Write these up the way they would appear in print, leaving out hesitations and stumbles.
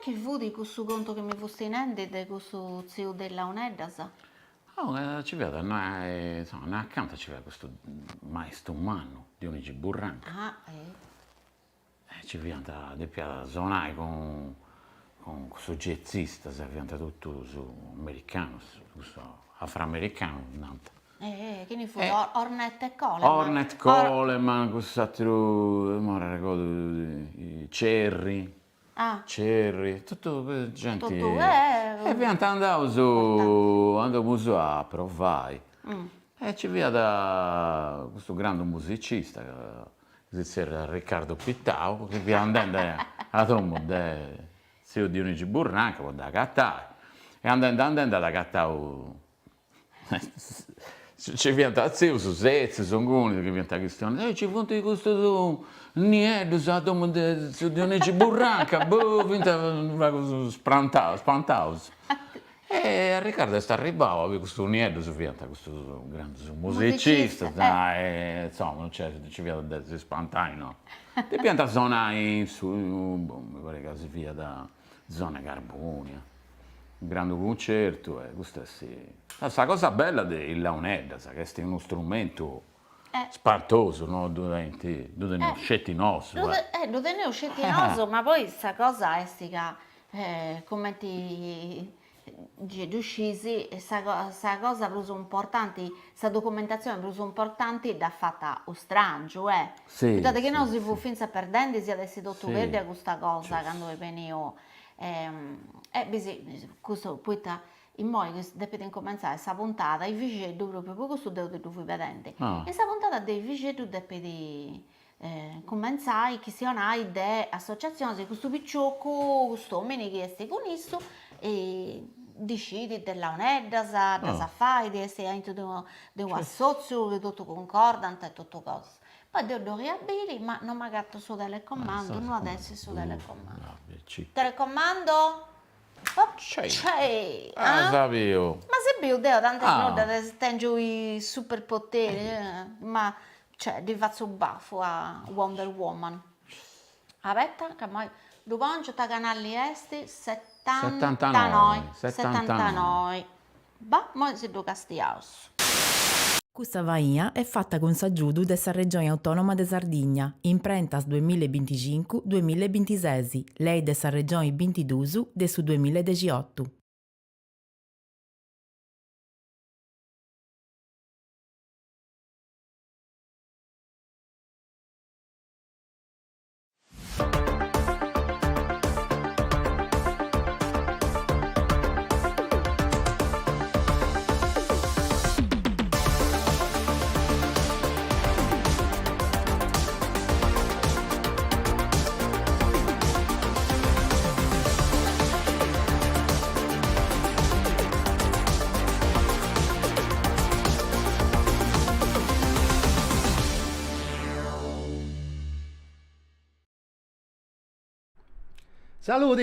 che fu di questo conto che mi foste in ende di questo zio della Uneddas? Oh, ci vede, insomma, accanto ci vede questo maestro umano, Dionigi Burranca. Ah, Ci pianta di piada suonare con questo jazzista, si pianta tutto su americano, questo afroamericano. che ne fu? Eh. Ornette e Coleman. Ornette Coleman, quest'altro, non ricordo, i Cherry. Ah, Cherry, tutto gente. Tutto, E pianta andavo su a provare. E ci via da questo grande musicista, che si era Riccardo Pittau, che via andando a tomba del zio Dionigi Burranca, da cattare. E andando da cattare, ci viene zio su Sezzi, sono guni che viene a questione, ci fonte di questo niente, sa tomba del zio Dionigi Burranca, boh, vinta spantato. E Riccardo sta arrivando, aveva questo niente su fianco, questo grande musicista, insomma, non c'è, ci vede da spantare, no? E pianta zona su, mi pare che si via da zona Carbonia, un grande concerto, questo sì. La cosa bella del launedda, che è uno strumento spantoso, no? Dove ne scettinoso. Dove ne scettinoso, ma poi sta cosa è stica, come ti uscisi, sta cosa più importante, sta documentazione più importante da fatta o strangio, Sì, Guardate che sì, non si può finire perdendo, si adesso tutto Sì. verde a questa cosa, quando venivo, questo poi in modo che dovete incominciare questa puntata, i vigeti proprio questo dovete tu vedente, Ah. e questa puntata dei vigeti dovete cominciare che siano delle associazioni di questo picciocco, questo uomo che è con esso, e decidi della Uneddas, da fare, di essere all'interno di un assozio, che tutto concordante e tutto cosa. Poi devo riabili, ma non mi ha gatto su telecomando, non adesso su telecomando. Telecomando? C'è! Sapevo. Ma se io devo tante volte tengo i superpoteri, ma cioè, di faccio baffo a Wonder Woman. Aspetta, che mai... Dupongio ta canali esti 79. 79. Bah, mo si do Castiaus. Questa vaia è fatta con s'aggiudu dessa Regione Autonoma de Sardigna, in prentas 2025-2026, lei dessa Regione 22 de su 2018.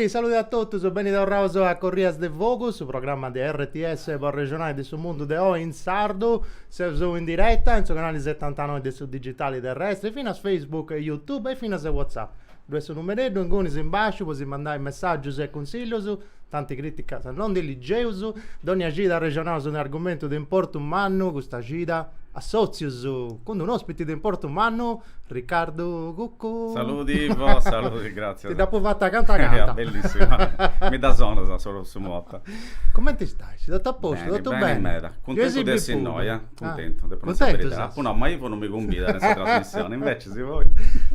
Saluti a tutti, sono Benito Rauso a Corrias de Focus, programma di RTS per regionale del suo mondo de O in Sardo, se sono in diretta, in suo canale 79 del suo digitale terrestre, fino a Facebook e YouTube e fino a WhatsApp. Due sono numeri, in cui si imbascio, si mandare messaggi e consigli su, tante critiche non religiose, ogni gita regionale su un argomento di importo umano, questa gita assozius con un ospite di importo umano, Riccardo Cucco. Saluti Ivo, saluti, grazie. Ti dopo fatta canta. Bellissima, mi dà sonno solo su motta. Come ti stai? Sei tutto a posto? Tutto bene? Bene. Contento di essere in noi, contento. Ma Ivo non mi convida in questa trasmissione, invece si vuole.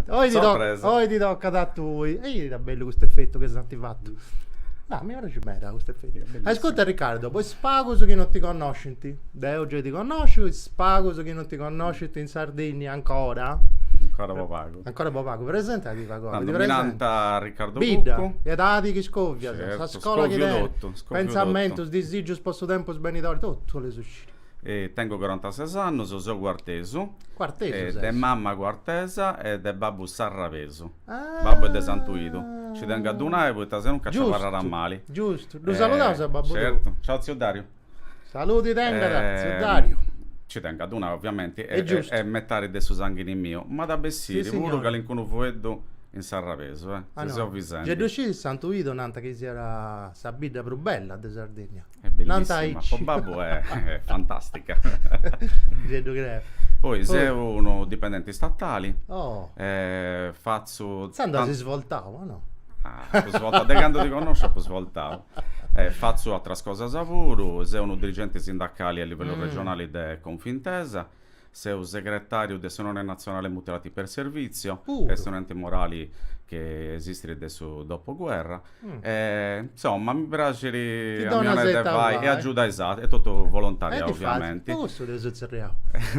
Oggi ti tocca da tu. E era bello questo effetto che sei fatto. No, mi piace bene questo effetto. Ascolta Riccardo, poi spago su chi non ti conosci. Da oggi ti conosci, spago su chi non ti conosci in Sardegna ancora. Ancora poco. Presentati Pago. Dominanta Riccardo Bida, Cucco. e dati che scoppia. Certo, La scuola che pensamento, dotto. disagio, sposto tempo, sbenitori, tutto le succede. Tengo 46 anni, sono quarteso. Quarteso, mamma quartesa e de babbo sarraveso. Babbo è de Santuido. Ci tengo a donare perché se non caccia parlare a male. Giusto. Lo salutiamo, babbo. Certo. Ciao zio Dario. Saluti tenga, zio Dario. Ci tengo a donare ovviamente e mettare adesso sanguine mio. Ma da bessire, pure che l'incono fueddo in Sarraveso, Ah, se no. Vicente. C'è riuscito il Santo Ido, nanta che era la bidda più bella di Sardegna. È bellissima, Nanta Icci. babbo è fantastica. Credo che Poi se uno dipendenti statali, Oh, faccio... Sandra si svoltava, no? Da quando ti conosco, poi svoltavo. Faccio altre cose a lavoro, se uno dirigente sindacale a livello regionale di Confintesa, se un segretario del Sonore Nazionale Mutilati per Servizio, Pure. e sono enti morali che esistono adesso dopoguerra. Insomma, mi piace Ti di do una zetta vai vai. e aiuta esatto, è tutto volontario Che fai? ovviamente. Questo deve succedere.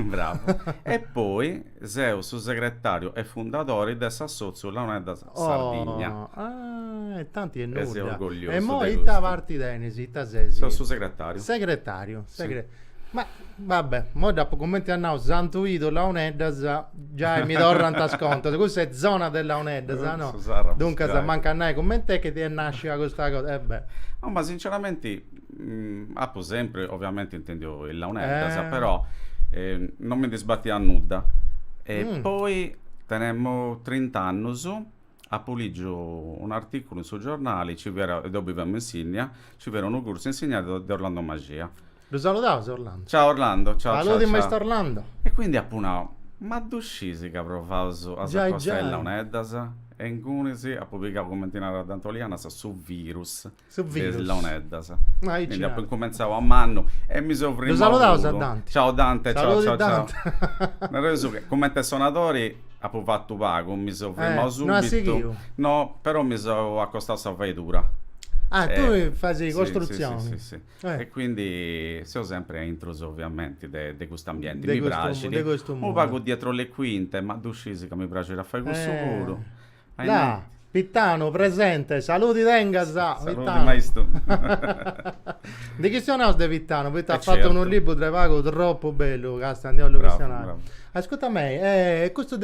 Bravo. E poi Zeu, su segretario e fondatore dell'Assozio Launedda Sardigna. Ah, e tanti è E sei nulla. orgoglioso E mo di ita questo. parti denesi, ita sesi. Sono su segretario. Segretario. Ma vabbè, mo dopo commenti a now, Santo Ido, Launeddas, già mi do ranta sconto. Questa è zona della Launeddas, no? Su Sarra, Dunque, se dai. manca a noi commenti che ti nasce questa cosa. Beh. No, ma sinceramente, appo sempre, ovviamente intendo il Launedda, Eh. però non mi disbatti a nuda. E poi tenemmo 30 anni su. A Poligio un articolo sui giornali, ci vera, dopo vivamo in Signa, ci era un corso insegnato da Orlando Magia. Lo salutavo, Orlando. Ciao Orlando, ciao. Saluti, ciao, maestro ciao. Orlando. E quindi appunto, ma duscisi che ha provato a Già, cosa già. è Launeddas e in cunisi ha pubblicato commentinare da Antoliana su virus. Su virus. Launeddas. Ma io Quindi ci poi cominciavo a manno e mi sono Lo salutavo a Dante. Ciao Dante, Saluti, ciao Dante. ciao. Nel reso che come te suonatori ha fatto pago, mi sono fermato non la subito. seguivo. No, però mi sono accostato a Vaidura. Ah, tu fai sì, costruzioni. sì. Eh. E quindi sono sempre intruso ovviamente di questo ambiente. De Mi questo- piace. de questo Mo mondo. pago dietro le quinte, ma duscisi che mi piace da fare questo puro. Là, Pittano presente, saluti Dengasa. Saluti Pittano. maestro. Di chi sono di Pittano? Perché ha fatto certo. un libro di pago troppo bello, Castandiolo Bravo, Cristiano. bravo. Ascolta me, questo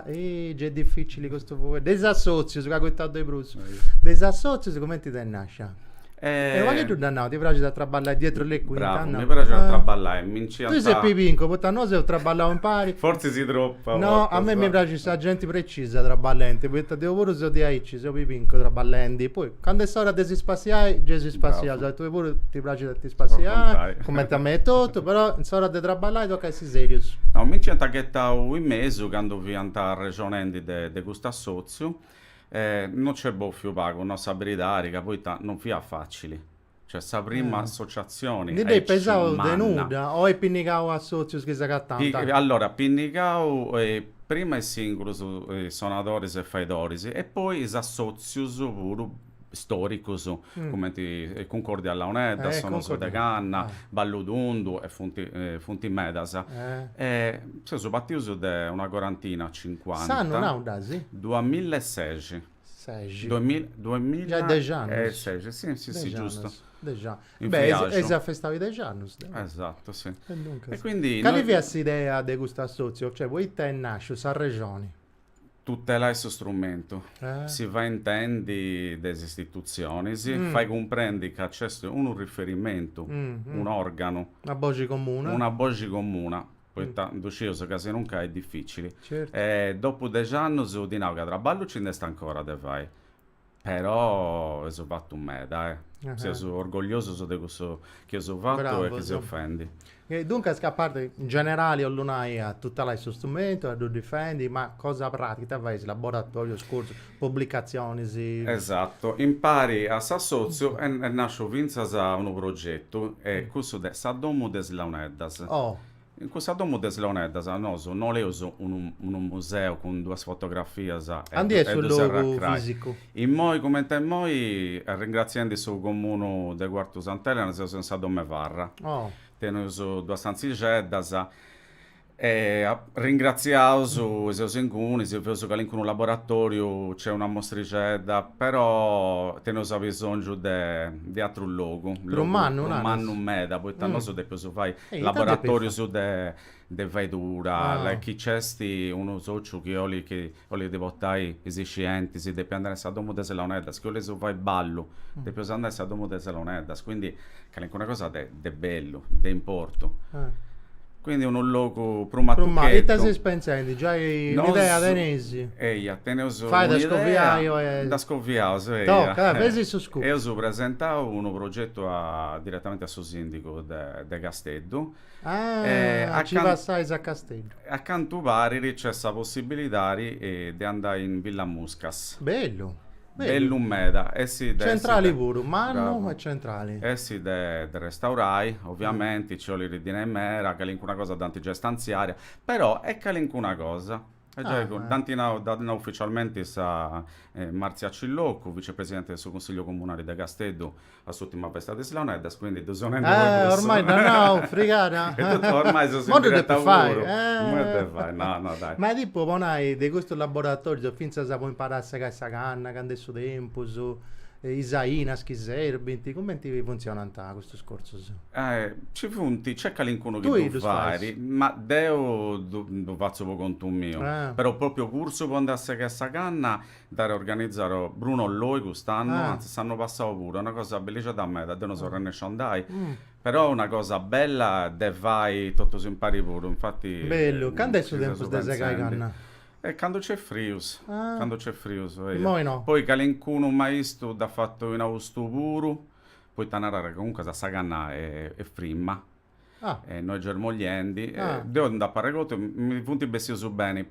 è difficile questo desassocio, su che ha guidato i bruci. Desassocio, come ti nasce? E ma che tu danno? Ti piace da traballare dietro le quinte? Bravo, no? mi piace da traballare. Tu sei pipinco, perché no se traballavo in pari. Forse si troppa. No, a me mi piace sta gente precisa traballante, perché devo pure so di aici, so pipinco traballandi. Poi quando è ora di si spaziare, già si spazia, Bravo. tu pure ti piace da ti Può spaziare, contare. come a me è tutto, però in ora di traballare tocca essere serio. No, mi c'è tagliato in mese quando vi andare a regione di questo assozio. Non c'è boffio pago, non sabridare, che poi non fia facili. Cioè, sta prima associazione. Di dei pesavo denuda o è pinnicavo a sozio che sa cattanta. Allora, Pinnicao prima è singolo su Sonadoris e Faidoris e poi is assozius pure storici come Concordi alla Uneda, sono su Concordi. de Canna, Balludundu e Funti Medasa. Si sono battuti da una quarantina, 50. Sanno, no, dasi? 2006. Segi. 2000 Già 10 anni. Sì, giusto. In Beh, viaggio. è festavi 10 anni. Esatto, sì. Dunque, E quindi quale noi- vi ha idea di questo assozio? Cioè, voi te nasci, sa regioni. tutela questo strumento. Eh? Si va intendi delle istituzioni, fai comprendi che c'è un riferimento, un organo, Una voce comune. una voce comune. Poi ducioso che se non è difficile. Certo. Dopo 10 anni si udinava che traballo ci ne sta ancora da fare. Però sono fatto un me, dai. Sono orgoglioso di questo che ho fatto Bravo, e che si sì. offendi. E dunque, scappare in generale, all'unai a tutta la suo strumento, a lo difendi, ma cosa pratica? Vai, laboratorio, scorso, pubblicazioni, sì. Esatto, impari a s'assozio e nasce vinza a un progetto e questo è Sadomo des Launeddas. Oh, In questo Domo des Launeddas non è un museo con due fotografie andi è sul logo fisico. In moi, come te moi, ringraziando il comune di Quarto Sant'Elena, se sono stato me Varra. Oh, Tenoso due stanziceddas e ringraziamo se in comune, se vedo che in un laboratorio c'è una mostricedda, però tenoso bisogno di altro luogo. un anno, un meda, poi tanoso de peso fai Ehi, laboratorio tanto su de Vaidura, Ah. chi c'esti uno socio che oli devo dare esistenti, si deve andare a domo de Saloneddas, che oli su fai ballo, deve andare a domo de Saloneddas, quindi che è una cosa de bello, de importo. quindi un luogo Prima, e te prumatuchetto. si spensenti, già hai un'idea tenesi. Eia, tenevo Fai da un'idea scoviaio e- da scoviaio, sì, Tocca, vedi su scoop. Io ho presentato un progetto direttamente a suo sindaco de Casteddu. Ah, ci passai a Castello. Accanto pari c'è questa possibilità di andare in Villa Muscas. Bello. Bello meda, Centrali pure, Manno Bravo. e centrali. Essi de restaurai, ovviamente, ci vuole ridire in mera, che una cosa d'antigestanziaria, però è che una cosa. E già, da ufficialmente sa Marzia Cillocco, vicepresidente del suo consiglio comunale di Casteddu, a sua ultima festa di Slaonedas, quindi Ormai da no, frigata. E tutto ormai sono Mo in diretta te fai, Mo te fai, no, dai. Ma tipo, bonai, di questo laboratorio, finché si può imparare a questa canna, che adesso tempo, su Isaina, Schiserbinti, come ti funziona questo scorso? Ci funti, c'è qualcuno che Tu tu lo fai, fai. ma devo lo faccio per conto mio. Però proprio corso quando a questa canna da organizzare Bruno Loi quest'anno, anzi stanno passato pure, è una cosa bellissima da me, da non so riesce andare. Però una cosa bella, de vai tutto si impari pure, infatti. Bello, quando è su ci tempo sono di segare pensanti. canna? Quando c'è Frius, quando c'è Frius. Moi no. Poi qualcuno maestro da fatto in austo pure, poi tanarare comunque sa canna è frimma. Noi germogliendi, devo andare a parlare mi punti bessi su bene,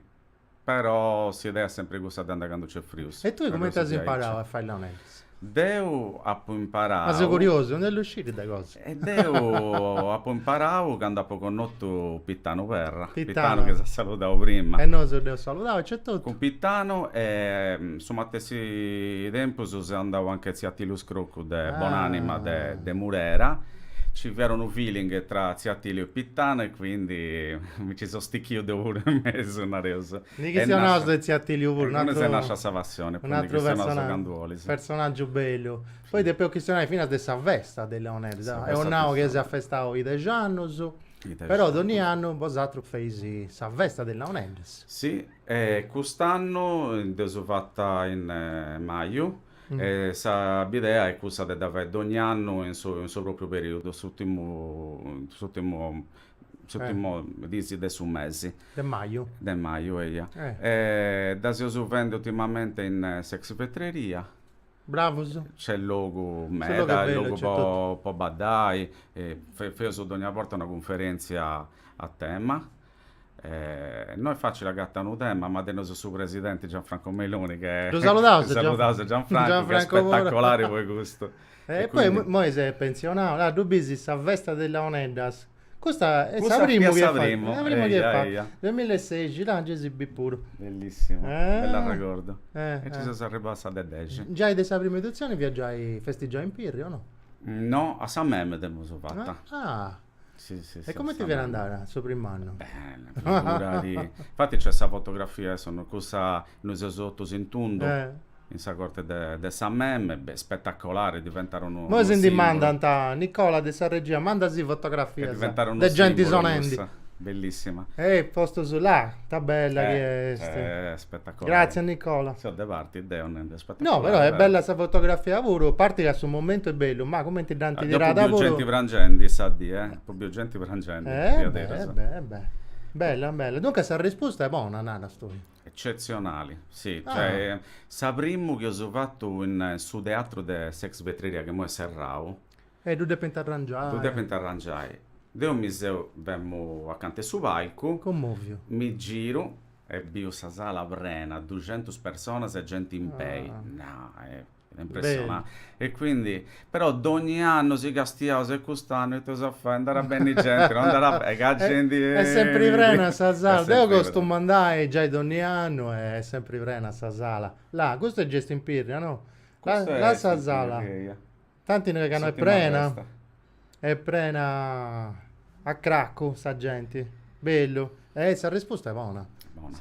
però si è sempre questa tenda quando c'è Frius. E tu come ti hai imparato a fare l'onellis? Devo imparare. Ma sei curioso, non è uscito da cose. E devo imparare quando ho conosciuto Pittano Perra. Pittano. Che si salutavo prima. E noi se devo salutare, c'è tutto. Con Pittano e insomma a tessi tempo si andavo anche a Attilio Scrocco de Bonanima de Murera. Ci c'erano feeling tra Attilio e Pittano e quindi mi ci sono sticchio di ore e mezzo una resa. Di chi sia nostro e Attilio pure, come se nasce questa passione, un altro personaggio bello. Poi dopo questionare fino a questa festa della Onelli, è un anno che si è festato i 10 anni, però ogni anno vosaltro fai questa festa della Onelli. Sì, quest'anno è fatta in maggio. Sa idea è questa da fare ogni anno in suo proprio periodo, sull'ultimo mese del mese. De maio. De maio, da si vende ultimamente in sex vetreria. Bravo. C'è il logo Meda, il logo po' Badai, fai ogni volta una conferenza a tema. Noi faccio la gatta un tema, ma del nostro presidente Gianfranco Meloni che lo salutavo Gianfranco che è spettacolare poi questo. E poi poi si è pensionato, tu bisi sta festa della Onellas. Questa è la prima che fa 2016, là ci si pure. Bellissimo, bella ricordo. E ci si arriva a 10. Già hai delle prime edizioni viaggiai festeggiai in Pirri o no? No, a San Memme abbiamo fatta. Sì, e come ti viene andare al suo primo anno? Bene, infatti c'è questa fotografia, sono cosa noi sotto sintundo in sa corte de San Memme, spettacolare, diventarono Mo si manda Nicola de Sarregia, mandasi fotografie de gente sonendi. Bellissima. Posto su là, sta bella che è spettacolare. Grazie Nicola. Sì, de parti, no, però è bella questa fotografia pure, parti che sul momento è bello, ma come ti danti di rada pure. Gente frangendi, sa di, proprio gente frangendi. Bella. Dunque questa risposta è buona, nana storia. Eccezionali, sì. Cioè, sapremmo che ho fatto in su teatro de sex vetreria che mo è Serrao. Tu devi arrangiare. Io mi vengo accanto su palco, commovio. Mi giro e bio sa sala prena, 200 persone e gente in pay. No, è impressionante. E quindi, però ogni anno si castigava se quest'anno e tu sa fare andare bene gente, non andare bene, è sempre prena sa sala. Io costumo andare già ogni anno è sempre prena sa sala. Là, questo è gesto in Pirria, no? La sa sala. Tanti che hanno è prena a cracco sta gente. Bello. Sta risposta è buona.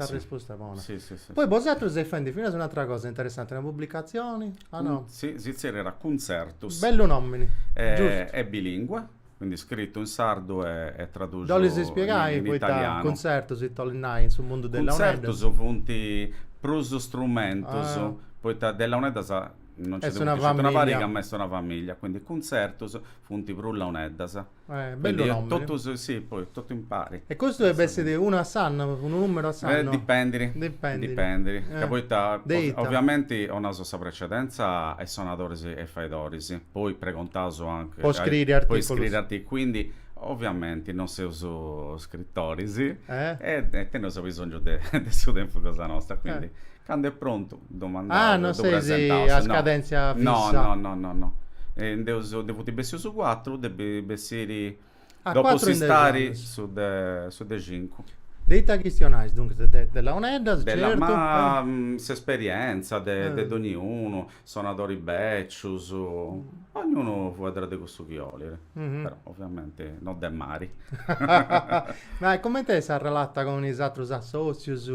Risposta è buona. Sì. Poi vosaltro sei fendi fino a un'altra cosa interessante, le pubblicazioni? No. Sì, era Concertus. Bello nomini. È bilingue, quindi scritto in sardo e tradotto Dove si spiegai in poi italiano. Concertus si tornai sul mondo della Concertus funti pruso strumentus, poi della un'età non È c'è una una famiglia. pariga, ma è una famiglia, quindi concertus funti prulla un'eddas. Bello nome. Tutto, sì, poi tutto impari. E questo deve essere una sanno, un numero a sanno? Dipendi. Dipende. Che poi Deita. ovviamente ho una sua precedenza e sonadorisi e faidorisi, poi precontaso anche. Può scrivere Poi articoli. scrivere articoli, quindi ovviamente non si uso scrittori, sì, Eh? e te ne so bisogno del suo tempo cosa nostra, quindi quando è pronto, domandare. Non sei sì, a scadenza fissa. No. Devo ti bessi su 4, devi bessiri Ah, dopo 4 si in stari degli su de 5. Dei questionari, dunque, della Oneddas, certo. Ma esperienza de ognuno, suonatori beccius, ognuno può vedere di questo chioli, però ovviamente non de mari. Ma come te si relata con i altri associus?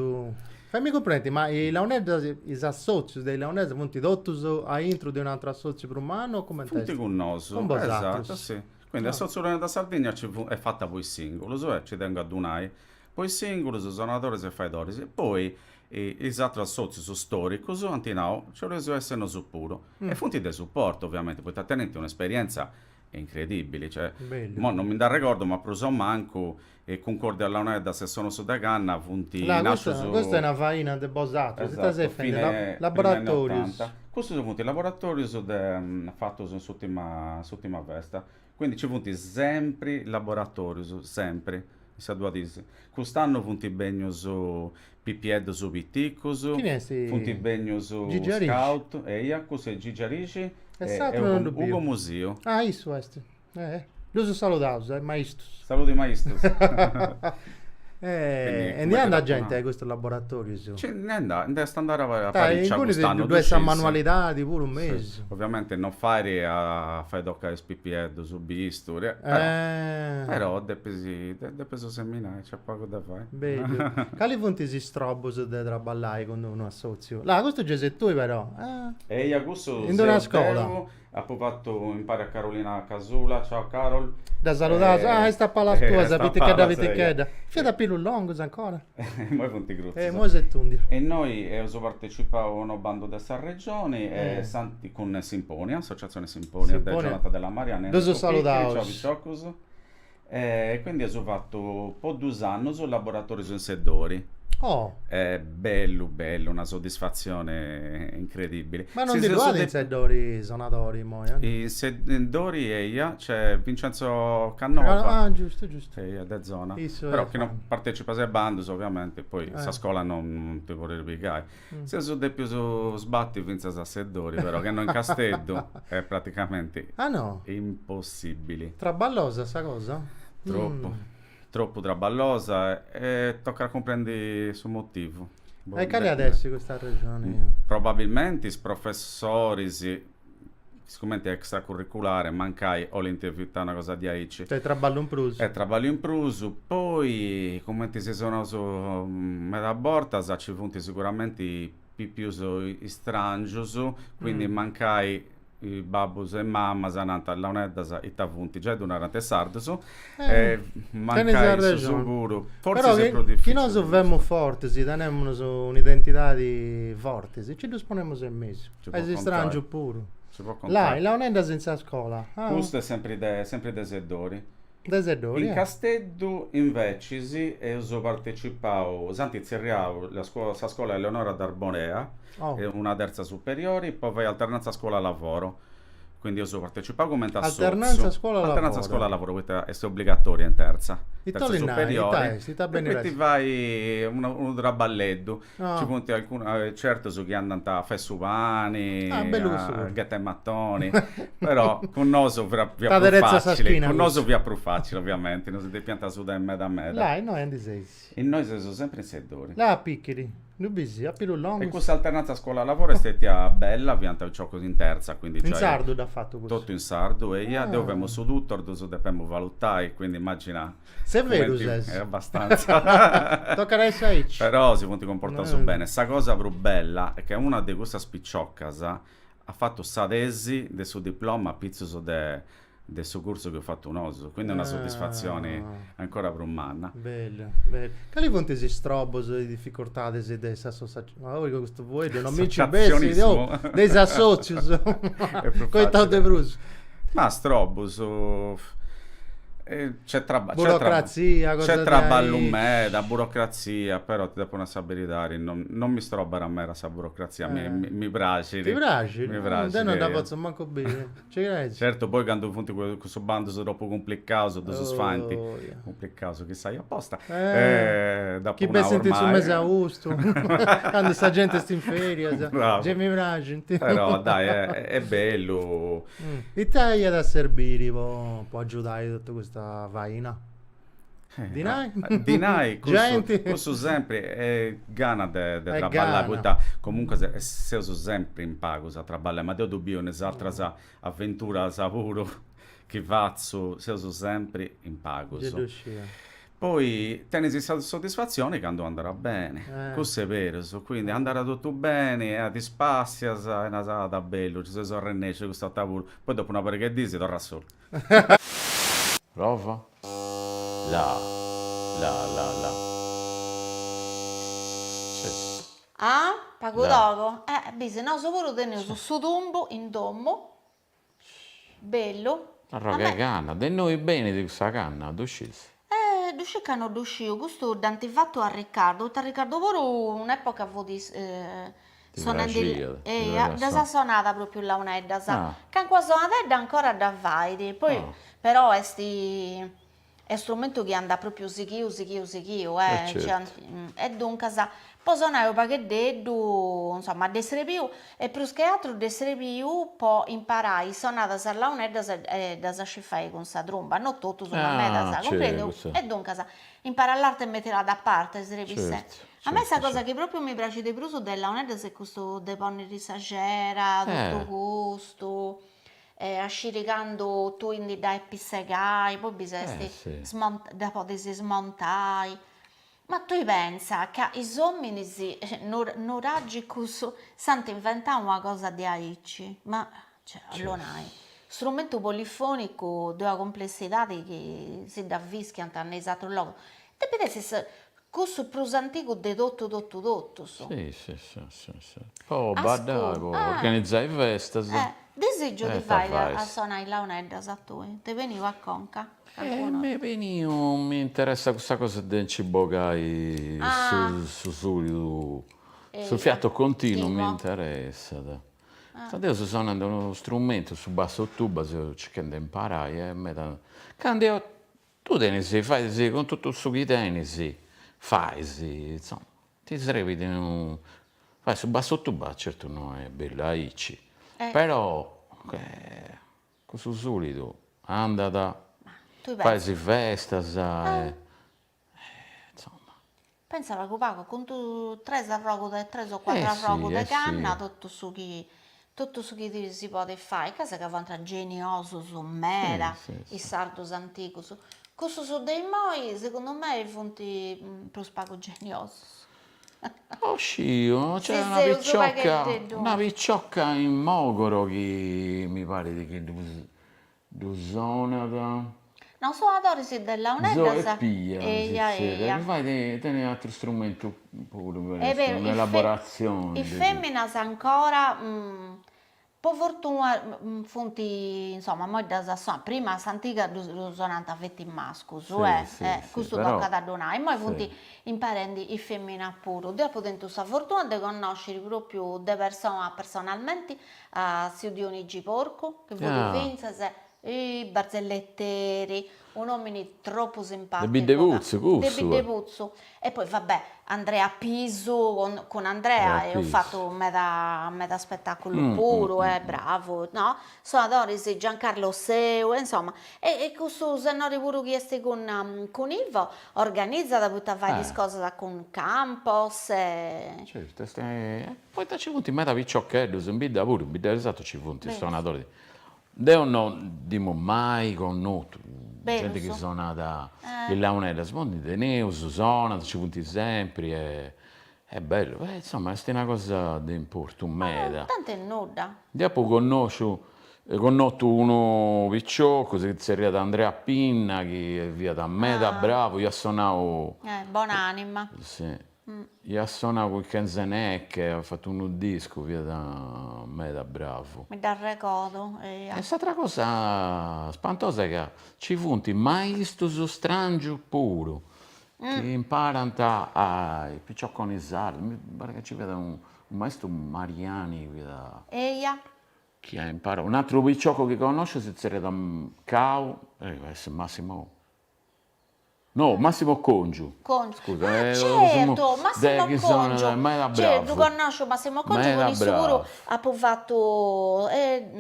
Fammi comprendere, ma i Leoneddas, i associus dei Leoneddas, punti dottus a intro di un altro associo per un anno, come te? Funti con noso, Con vosatrus. esatto, sì. Quindi l'associazione da Sardegna è fatta poi singolo, ci tengo a Dunai. Poi singoli, suonatori e faidori. E poi i altri associati storici, antinao, ci reso essere su puro. E fonti di supporto, ovviamente, poi tenete un'esperienza incredibile. Cioè, Bello. mo non mi da ricordo, ma preso manco e concordi alla Neda se sono su da canna, fonti Questa è una faina del Bosato, esatto, si fine laboratorius. Questo sono i laboratori fatti in ultima festa. Quindi ci sono sempre laboratori, sempre. Quest'anno funti begno su PPED su Pitticus, Chi ne si- funti begno su Gigi Arici. Scout, e Iacus e Gigi Arici Esatto, e non Ugo dobbiamo. Museo. Ah, isso questo. Lo so salutato, maestros. Saluti maestros. E come andiamo te la la gente a questo laboratorio. Andare a Dai, Parigi in cui quest'anno. due dolcissimo. manualità pure un Sì, mese. ovviamente non fare a fare docca SPPED su bisturi, però depeso seminare, c'è poco da fare. Bello. Quali punti si strobos de traballare con uno associo? Là, questo già sei tu però. E Iagusso In una scuola. ha fatto impare a Carolina Casula, ciao Carol. Da salutare, sta palla tua, sta sapete palla che avete seria. chieda. Fia da più lungo ancora. Moi punti gruppi. Mo sei tundia. E noi ho partecipato a un bando di questa regione con Simponia, Associazione Simponia, della Simponia. giornata della Mariana. Dove salutaos. Ciao Viciocus. E quindi ho fatto un po' 2 anni sul laboratorio in Seddori. Oh, È bello, una soddisfazione incredibile. ma non Sì, ti sì, trovate so in Sedori, sonatori, mo, I Seddori e io, c'è Vincenzo Cannova. Ah, giusto. Che è da zona, Isso però è che non partecipa ai bandi ovviamente, poi sa scuola non ti vuole ripicare. Se su de più su sbatti vince a Seddori, però che non in Castello è praticamente Ah no, impossibile. traballosa sta cosa? Troppo traballosa e tocca comprendere il suo motivo. E cali adesso questa regione? Probabilmente i professori, siccome è extracurriculare, mancai o l'intervista una cosa di aici. Cioè traballo un plus. Trabalho in prusu, poi come ti si sono su metà borta, ci funti sicuramente più strangios, quindi mancai i babus e mamma sananta all'onedda i tafunti già durante sardo mancai su sicuro forse però è più chi difficile noi sovvemo forti si teniamo su un'identità di forti ci disponiamo in mese Ci può è contare. strangio pure si può là contare. la onenda senza scuola Questo è sempre dei Seddori. Desedori In Casteddu invece ho partecipato Santi Zerriau, la scuola Eleonora d'Arbonea, una terza superiore, poi vai alternanza scuola lavoro. Quindi io ho partecipato come alternanza scuola lavoro, questa è obbligatoria in terza superiore. Sta E bene poi ti vai uno traballetto, Ah. ci punti alcune, certo su chi andano a Fessupani, bello a questo. Gatta e Mattoni, però con noso via più Taderezza facile, Saschina, con questo. noso via più facile ovviamente, non si deve piantare su da meda meda. là noi andiamo E noi siamo sempre in Seddori. là piccoli non bisi a più lungo E questa alternanza scuola-lavoro è stata bella, pianta ciò così in terza, quindi in già sardo da fatto questo tutto in sardo e io dovevamo su tutto, dove dobbiamo valutare, quindi immagina. se è vero Momenti- Ses È abbastanza. tocca adesso a H Però si può comportare bene. Sta cosa più bella è che una di queste spicciocas ha fatto sa tesi del suo diploma a pizzo del suo corso che ho fatto un oso, quindi è una soddisfazione ancora più manna. Bello, bello. Quali fonti si strobos di difficoltà dei associazioni? Ma voi questo voi non mi ci bessi, dei associos. Coitato de Bruce. Ma strobus, Burocrazia, cosa c'è di traballo hai? da burocrazia, però ti devo una sapere, non mi strobare a me la burocrazia, mi piace. Ti piace? Mi Non piace. da posso manco bene. Ci credi? Certo, poi quando funti questo bando è troppo complicato, due sfanti, yeah. complicato, che sai apposta. Dopo Chi una ben senti su ormai- mese a gusto? Quando sta gente sta in ferie, Bravo. già mi piace. Però dai, è bello. E te da servire può aiutare tutta questa vaina? Dinai? Dinai, Gente. questo sempre è gana di È traballare, gana. comunque se uso sempre in pago a traballare, ma io dobbiamo un'altra avventura, lavoro che faccio, se uso sempre in pago. Poi tenesi soddisfazione quando andrà bene, questo è vero, quindi andrà tutto bene, ti spazia, è una cosa bello, ci sono rennesce questo lavoro, poi dopo una paio che dici torna solo. Prova. La. Sì. Ah, pago Da. dopo. Bise, no, solo tenere su tombo, in domo. Bello. Allora, che canna, di noi bene di questa canna, tu scesi. Duscicano duscio, questo dante fatto a Riccardo. A Riccardo Voro un'epoca fu Brasil, di da Brasil. sa sonata proprio la un'edda, Ah. che qua sonata ancora da vaidi. Poi Ah. però è strumento che anda proprio sichio, certo. e dunque poi sono perché dedo, insomma, ad essere più, e più che altro ad essere più può imparare sonata a la un'edda da sa fare con sa tromba, non tutto sono Ah, meta, sa, certo, comprendi? sì. E dunque impara l'arte e metterla da parte, sarebbe Certo, sé. A me sta certo, cosa che proprio mi piace di più su della un'edda se questo depone di sagera, tutto questo, asciricando tu indi da epissegai, poi bisogna sì. dopo di si smontai. Ma tu pensa che i uomini non raggi questo, sanno inventare una cosa di aici, ma cioè, allora strumento polifonico di una complessità che si dà vischia in esatto luogo. Te pensi se questo più antico di tutto. Sì. Oh, badà, Ascolta, organizzare feste. Desidero di te fare fai. a suonare la un'edda, esatto, te veniva a Conca. Mi interessa questa cosa del cibogai su solido, sul fiato continuo mi Timo. interessa. Adesso sono uno strumento su basso tuba, se cercando di imparare, quando tu tenisi, fai sì, con tutto il suo che tenisi, fai sì, insomma, ti serve di un... Fai su basso tuba, certo non è bella, aici, però questo solido, andata... Tu Fai pensi, si festa, sai. Insomma. pensava che pago con tu tre arroghe e tre o quattro Sì, arroghe di canna, sì. tutto su chi si può fare, casa che vanno genioso su mera, Sì, i sardos antichi, questo su dei moi, secondo me, i fonti più spago genioso. Oh scio, c'è Sì, sì, uso paghetto. una picciocca in Mogoro che mi pare di che zona da... Non so, adoro se della Zo un'edda, e pia, eia. mi fai tenere altri strumenti pure per È vero, un'elaborazione. i femminas ancora, per fortuna, fonti, insomma, mo da suonare. Prima s'antica suonante a vetti masco, Sì, questo però- tocca da donare, e poi sì. fonti imparando i femmina pure. Dopo dentro sa fortuna di conoscere proprio de persone personalmente, a Siudioni Porco, che voi Ah. pensa i barzelletteri, un uomo troppo simpatico. De Bidevuzzo, De questo. Bidevuzzo. E poi vabbè, Andrea Piso, con Andrea ho Piso. fatto metà spettacolo pure, bravo, no? Sono adori Giancarlo Seu, insomma. E questo senore pure chiesti con Ivo, organizza da buttare varie cose con Campos. Certo, poi ci punti mai da piccioccheddo, se mi dà pure, mi dà esatto ci punti, Bene. suonatori. Deo non dimo mai con noi, gente che so. suona da il Launella, smondi de Neus, suona, ci punti sempre, è bello, insomma, è una cosa di importo, un meda. Tanto è nuda. Dopo conosco Connotto uno picciocco, si è arrivato Andrea Pinna, che è via da Meda Bravo, io suonavo, Buonanima. sì, io suonavo il Kenzenek, ho fatto un disco via da Meda Bravo. Mi dà ricordo. E questa cosa spantosa è che ci funti maestro strangio puro, che imparano ai piccioconi sardi, mi pare che ci veda un maestro Mariani qui da... Eia. Chi ha imparato? Un altro picciocco che conosce si è da Cau, deve essere Massimo. No, Massimo Congiu. Scusa, Certo, Massimo Congio. Meda Certo, Bravo. conosco Massimo Congio, Meda con il bravo. sicuro ha fatto,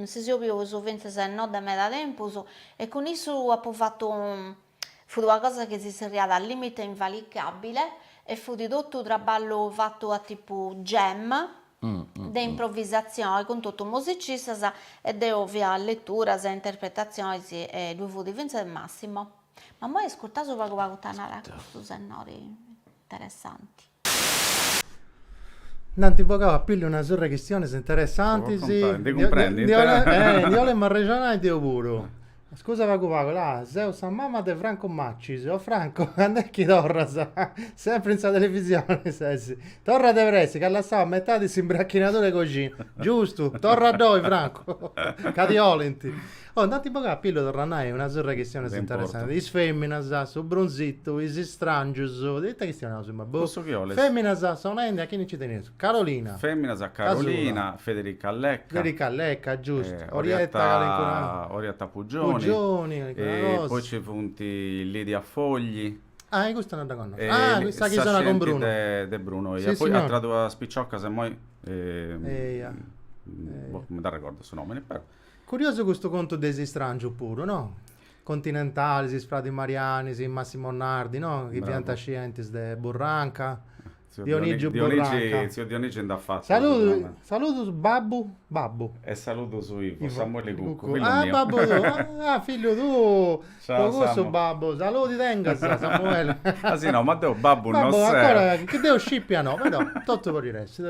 se si più su 26 no da me da tempo, e con isso ha fatto fu una cosa che si sarebbe al limite invalicabile, e fu di tutto un traballo fatto a tipo jam, di improvvisazione con tutto musicista e di ovvia lettura e interpretazioni e due fu di Vincent Massimo. Ma poi ascoltato poco poco tanare questi sonori interessanti. Nanti poco piglio una sorra questione interessanti, Può sì. contare, ti comprendi? Io le marreggianai di puro. Scusa poco poco, là, Zeus a mamma de Franco Macci, o Franco, quando è che torra, sempre in sa televisione, sessi. Torra de Vresi, che la sa a metà di imbracchinatore così, giusto, torra a noi Franco, cadiolenti. Oh, nanti poco piglio torranai una sorra questione Ben interessante. porto. Is femmina, su bronzitto, is strangius, detta questione, insomma, boh. Posso che ho le- Femmina, sonende, a chi ne ci tenete? Carolina. Femmina sa Carolina, Federica Lecca, Federica Lecca, giusto. Orietta Orietta Pugioni, Pugioni, e poi ci funti Lidia Fogli. questa non la conosco. e Questa che sono con Bruno. De Bruno. Sì, E poi signor. a tradua spicciocca se moi... Eia. boh, non mi ricordo il suo nome, però. Curioso questo conto dei strangio puro, no? Continentali, si Sprati Mariani, si Massimo Nardi, no? Che Bravo. piantascientis de Burranca. Zio Dionigio Burranca. Zio Dionigi non ha fatto. Saluto Babbo. E saluto su Ivo, Ivo. Samuele Cucco, Cucco. quello Ah, mio. babbo tu. Figlio tu. Ciao, Questo Samu. babbo. Saluti tengas, Samuele. Ah sì, no, ma devo babbo non Babbo, sei. ancora che devo scippiano, però tutto per il resto.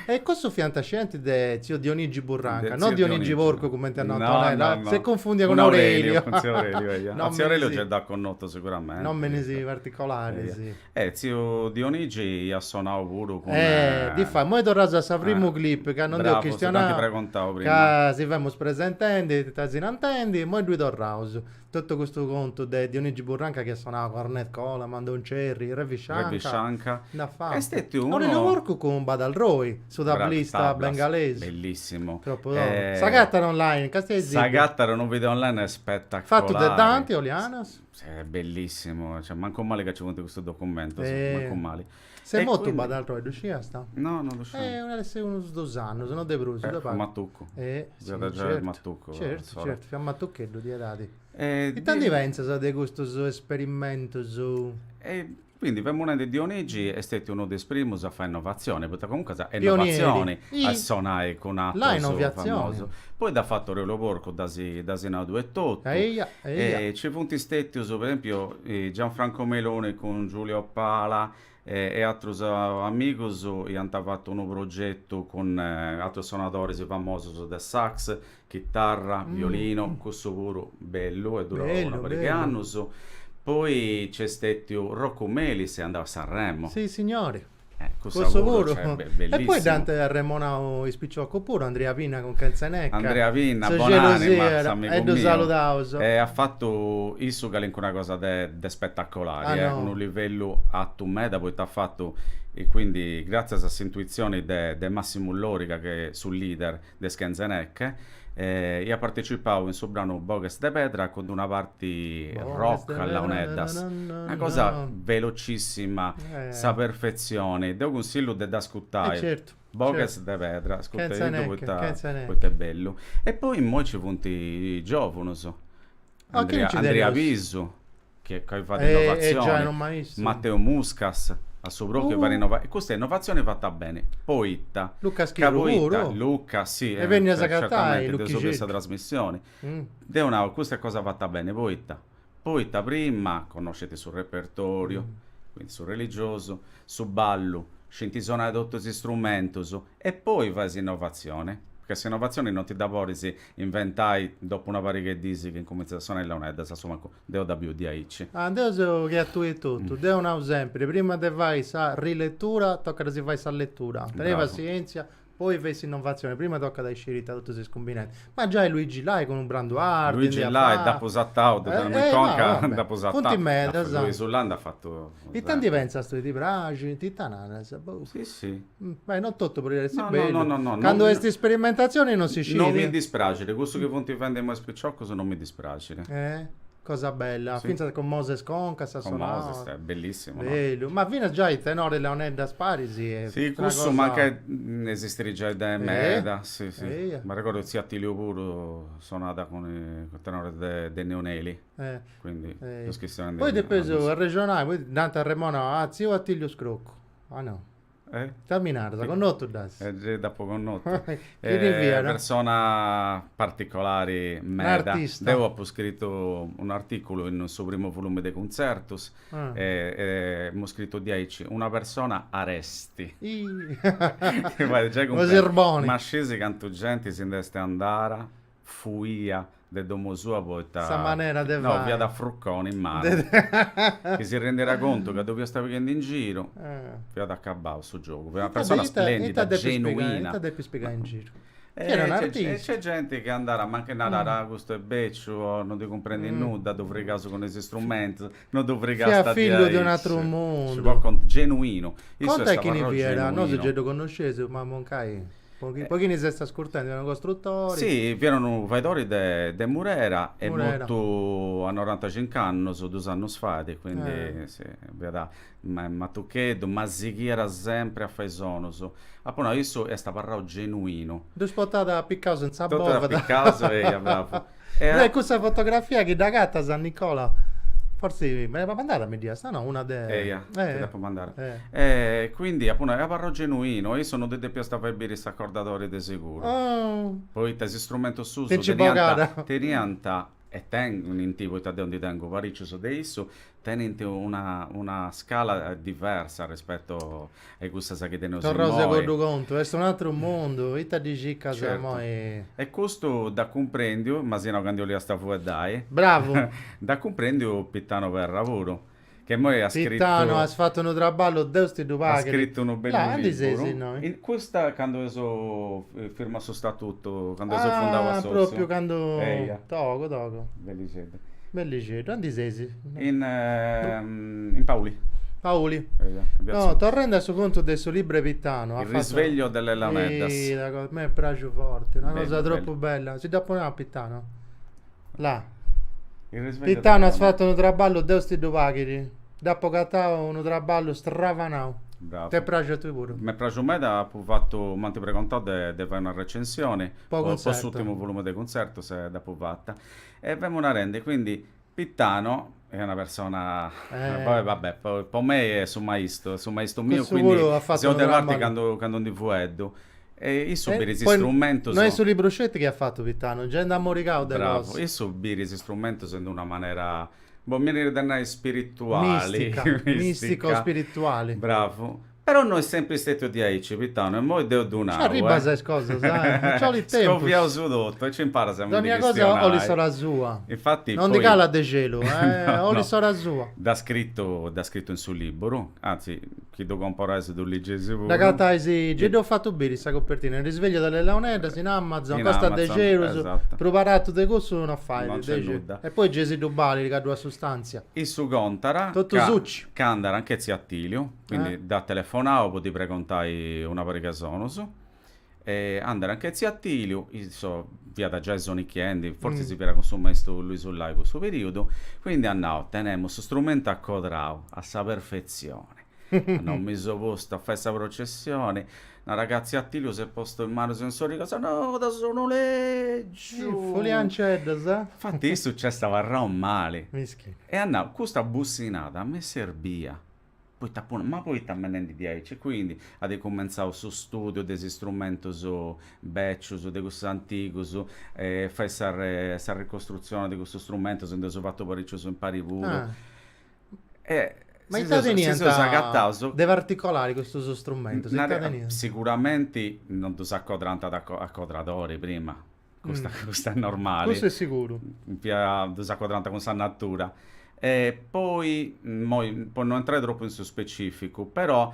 E questo fiantascienti de zio Dionigi Burranca, De non zio Dionigi Dionigi. Porco come ti hanno No, Antonella, no. se confondi con Con Aurelio. Con zio Aurelio, Non zio me ne Aurelio si- c'è da connotto sicuramente. Non me ne si particolari, sì. Zio Dionigi ha suonato pure con... Di fa, mo è tornato a sa primo clip che non devo bravo, se tanti questionare. precontavo prima. Che si vemo presentendo, tazzi non intendi, mo è due tornaus. Tutto questo conto di Dionigi Burranca che suonava Cornet Cola, Mandoncerri, Revi Revi Scianca. Scianca. Da fa. E stetti uno... Ora lavoro con Badal Roy, su tablista Tablas, bengalese. Bellissimo. Troppo Sagattano online, Sagattaro un video online è spettacolare. Fatto da Dante, Olianas. Sì, è bellissimo. Cioè, manco male che ci vuole questo documento. Eh. Manco male. Se E molto quindi- Badal Roy, riuscì sta? No, non lo so. Unos 2 anni, sono De Brusi, da parte. Mattucco. Sì, Già da già il certo, Mattucco. certo, solo. certo, fiamma Mattucchello di dati. E E tanti pensa di questo suo esperimento su... E quindi per di Dionigi è stato uno dei primi a fare innovazione, perché comunque è Pionieri. innovazione I- a suonare con atto La so innovazione. famoso. Poi da fatto Relo Porco da Sinato e tutto. Eia. E ci punti stetti, per esempio, Gianfranco Melone con Giulio Pala e altri amici hanno fatto un progetto con altri suonatori famosi del sax, chitarra, violino, questo pure bello e durò Bello, una parecchia bello. anni. Poi c'è stato Rocco Melis e andava a Sanremo. Sì, signori. Questo Questo lavoro, pure. cioè, E bellissimo. poi Dante a Remonao Ispicciocco pure, Andrea Pina con Canzanecca. Andrea Vinna, Su buonanima, gelosia, amico e lo mio. salutavo. Ha fatto isso che è una cosa de spettacolare, Ah, no. un livello alto meda, poi t'ha fatto, e quindi grazie a questa intuizione de Massimo Lorica che è sul leader de Scanzenec, io partecipavo in suo brano Bogues de Petra con una parte rock alla Oneddas, una cosa velocissima, sa perfezione, devo consiglio de da ascoltare. certo. Bogues de Petra, ascolta, Canzanecca. questo è bello. E poi mo ci punti i giovani, so. Ah, chi non ci Andrea deve- Viso, che fa di già innovazione, non mai visto. Matteo Muscas, a suo proprio fa innovazione. Questa è innovazione fatta bene. Poitta, Luca Schiro Capoitta, pure. Luca, sì, E venne a Zacattai, certamente, Lucchi su questa Cerchi. trasmissione. Mm. Questa è cosa fatta bene, Poitta. Poitta prima, conoscete sul repertorio, quindi sul religioso, su ballo, scintisonare tutti questi strumenti, e poi fai innovazione. Perché se innovazioni non ti dà poi si inventai dopo una pariga di disi che incomincia a suonare la un'edda, insomma, devo da più di aici. Adesso che tu e tutto, devo un esempio, prima di vai a rilettura, tocca si fai a lettura, teneva Bravo. pazienza, poi fai innovazione, prima tocca da scerita tutti questi scombinati, ma già è Luigi là con un brando hard, Luigi là è da posattau, da conca, da posattau. punti in mezzo, Lui esatto. sull'anda ha fatto... E tanti pensa a sto di bragi, ti tanana, Sì, sì. beh, non tutto per essere No, bello, no, quando non- queste sperimentazioni non si Non mi sceglie, dispiace, questo che punti vendemo a spicciocco non mi dispiace. cosa bella, Sì. finta con Moses Conca, sa Con Moses, suonare, è bellissimo, no? bello, ma fino a già il tenore Leonelda Sparisi è Sì, una questo cosa- manca esistere già da merda, sì. Eh. Ma ricordo zia Attilio pure suonata con il tenore dei Neoneli, eh. quindi Eh. lo schizzone Poi di- dopo a regionale, poi Dante a Remona, ah, zio Attilio Scrocco. Ah no, camminare, con notto das. già da poco notte. Chi rivia, no? Persona particolare, meda. artista. Devo ho scritto un articolo in suo primo volume de Concertus Ah. e abbiamo scritto 10, una persona arresti. I- Che vai, già con Lo Zerboni. ma scesi canto gente si indeste andare, fuia de domo sua poi Sta maniera de no, vai. via da Fruccone in mano. Che si renderà conto che dove sta prendendo in giro, via da Cabao su gioco. Una persona splendida, genuina. E devi spiegare in giro. E Era un c'è, artista. c'è gente che andrà ma anche nada questo è beccio, non ti comprendi nulla, dovrei caso con questi strumenti, non dovrei Fia caso figlio di un altro mondo. Genuino. Io Quanto sono è che ne stato viera? Non se genuino. già lo conoscese, ma moncai. Pochini si sta scurtando, erano costruttori. Sì, erano vedori de Murera e Murera. molto a 95 anni, su 2 anni fa, quindi sì, veda, ma tu che, ma si era sempre a fare sono, appunto io è sta parlando genuino, Due spottata a piccare senza tutto da bova. piccaso e bravo. Lei questa fotografia che da gatta San Nicola. Forse me l'aveva mandata a media, sta no, una de... ti devo mandare. Quindi appunto è parlo genuino, io sono delle più sta per bere accordatori di sicuro. Oh, Poi te strumento su Te ci pagata. tenianta e tengo in tipo te donde tengo parecchio su adesso tenente una scala diversa rispetto a questa che tengo torrose con due conto, è un altro mondo, ita dici casa Certo. mo è... e questo da comprendio ma se no quando li sta fuori dai Bravo, da comprendio Pittano per lavoro che poi ha scritto Pittano, ha fatto un traballo, Deus ti ha dupaghi. scritto un bel Là, andi libro sei, no? in questa quando so firma suo statuto quando so fondava socio proprio quando... Eia. Toco, Bellicete. bellicetto, andi sei. in Paoli Paoli. Piazza- No, tornando a suo conto del suo libro Pittano. il risveglio delle Launeddas. Sì, a me piace forte, una Bello, cosa troppo bello. bella. Si dà a Pittano. Là. Il risveglio Pittano ha delle fatto un traballo, Deus ti dupaghi. Dopo che ha un traballo stravanao. Bravo. Te piace a tu pure. Mi piace me da ho fatto manti precontato di fare una recensione Poi poi concerto. quest'ultimo volume del concerto se dopo fatta e abbiamo una rende quindi Pittano è una persona poi vabbè per me è su maestro mio Questo quindi pure ha fatto se ho un de parte traballo. quando di fueddo e io subire questi Poi strumenti non è solo i bruschetti che ha fatto Pittano, già andiamo a moricare delle bravo cose. io subire questi strumenti in una maniera mi viene spirituali Mistico, spirituale. bravo però noi sempre stato di aici Pittano e poi devo donare Arriba a cose, sai, non c'ho il tempo. Scoppiamo su tutto e ci impara sempre Ogni di cosa ho li sora sua. infatti Non poi, di cala de gelo, ho li no. sora sua. da scritto in sul libro anzi chi do comparare do leggese Da cartaisi, già ho fatto bene questa copertina, il risveglio delle Leonellas in Amazon, In costa de Amazon, gelo, esatto. preparato de costo non fai, Non c'è nulla. e poi Gesi Dubali, ricado a sostanza. il su Gontara Tutto succi. Candara anche zia Attilio quindi da telefonare poi ti precontai una parica sono su e andare anche zia Attilio via da Jason Icchiendi forse si viene consumare lui sul live questo periodo quindi andavo teniamo questo strumento a codrao a sa perfezione non mi sono posto a fare questa processione una ragazza Attilio si è posto in mano sensorica no da sono leggio Foliancedda, sa? infatti è successo a male Mischi. e andavo questa bussinata a me servia poi ma poi tammen di 10 quindi ad cominciato su studio dei strumenti su beccio su di questo antico su fai questa ricostruzione di questo strumento se ho fatto parecchio su impari pure Ah, e Ma si in Tadeniente si usa cattauso. deve articolare questo suo strumento. Si Tadeniente. Sicuramente non si accodranta a quadratori prima. Questo è normale. Questo è sicuro. Si accodranta con sa natura. E poi non entrare troppo in su specifico, però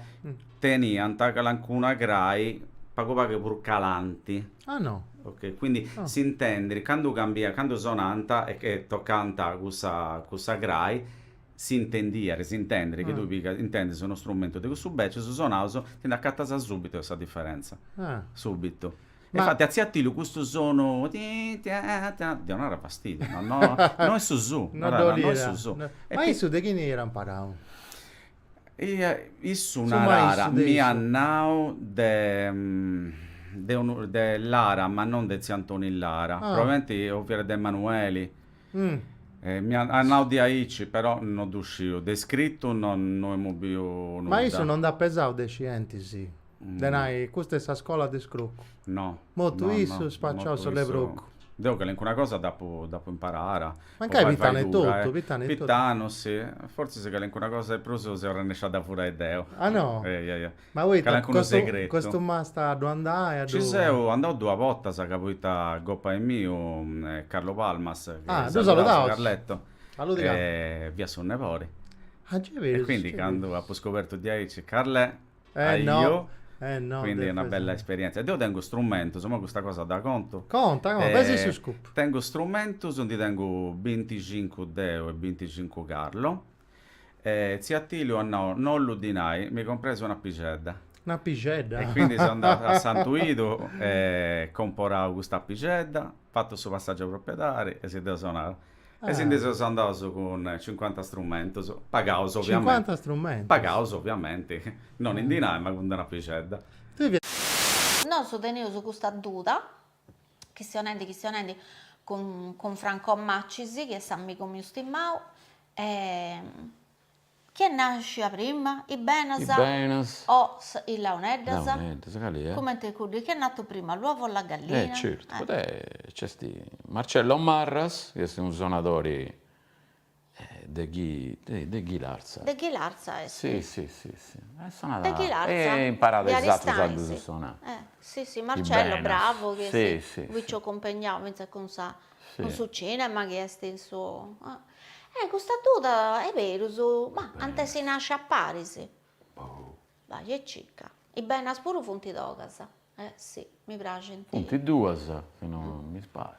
teniamo alcuna grai poco pur calanti. Ah no. Ok, quindi si intende quando sonanta e che toccanta questa grai si intende che tu intendi su uno strumento di questo beccio su sonauso ti accattasa subito questa differenza subito. Ma- Infatti a Ziattilu questo suono di non era fastidio, no è su su, Non no, devo no, dire. è su su. No. E Ma pi- isso di chi ne era imparato? Issu Su una mai rara, su de mi issu. annau de Lara, ma non de Ziantoni Lara. Probabilmente ovvero de Emanueli. Mm. Mi annau di Aici, però non d'uscito. Descritto non abbiamo più nulla. Ma isso non dà pesato dei scienzi, sì. Denai, questa è la scuola di scrocco. No. Molto no, isso, no, spacciao molto sulle isso. brocco. Devo che è una cosa dopo imparare. Ma Poi che vai Pitano è dura, tutto, Pitano è tutto. Pitano, sì. Forse se che è una cosa è proprio si era lasciata fuori Deo. Ah no? Yeah. Ma voi, Che è anche uno segreto. questo ma sta a dove andare? Ci sei andato due volte, sa capita Goppa e mio, Carlo Palmas, che tu salutavi? Carletto, Saluti, via sul Nevori. Ah, c'è E vero, quindi c'è quando ho scoperto di Aici Carle, no. io, no, quindi è deve una bella essere. esperienza. Ed io tengo strumento, insomma questa cosa da conto. Conta, pesi su scoop. Tengo strumento, sono tengo 25 Deo e 25 Carlo. Ziattilio no, non lo dinai, mi ho compreso una picedda. Una picedda. E quindi sono andato a Santuido e comporavo questa picedda, fatto il suo passaggio proprietario e si deve suonare. E quindi sono andato su con 50 strumenti, pagavo ovviamente. 50 strumenti. Pagavo ovviamente, non in dinari ma con una picedda. Tu vi- Non so tenevo su questa duda, che si onendi con Franco Maccisi, che è amico mio stimato, chi nasce prima? I Benasa Benas. o il Launedasa? Come? Come te curi? Chi è nato prima, l'uovo o la gallina? Certo, c'è Marcello Marras, che sono suonatori de Ghilarza. De chi l'arza è? Sì. Suonata. De chi l'arza? E imparato Di esatto Aristani, su sì. suonare. Sì, Marcello, Benas. bravo, che Sì. vi ci accompagniamo con Sì. su cinema, che è il suo... questa duda è vero, ma anche si nasce a Parisi. Vai, è cicca. I Benas pure funti da casa. Sì, mi piace. Punti due, se non mi sbaglio.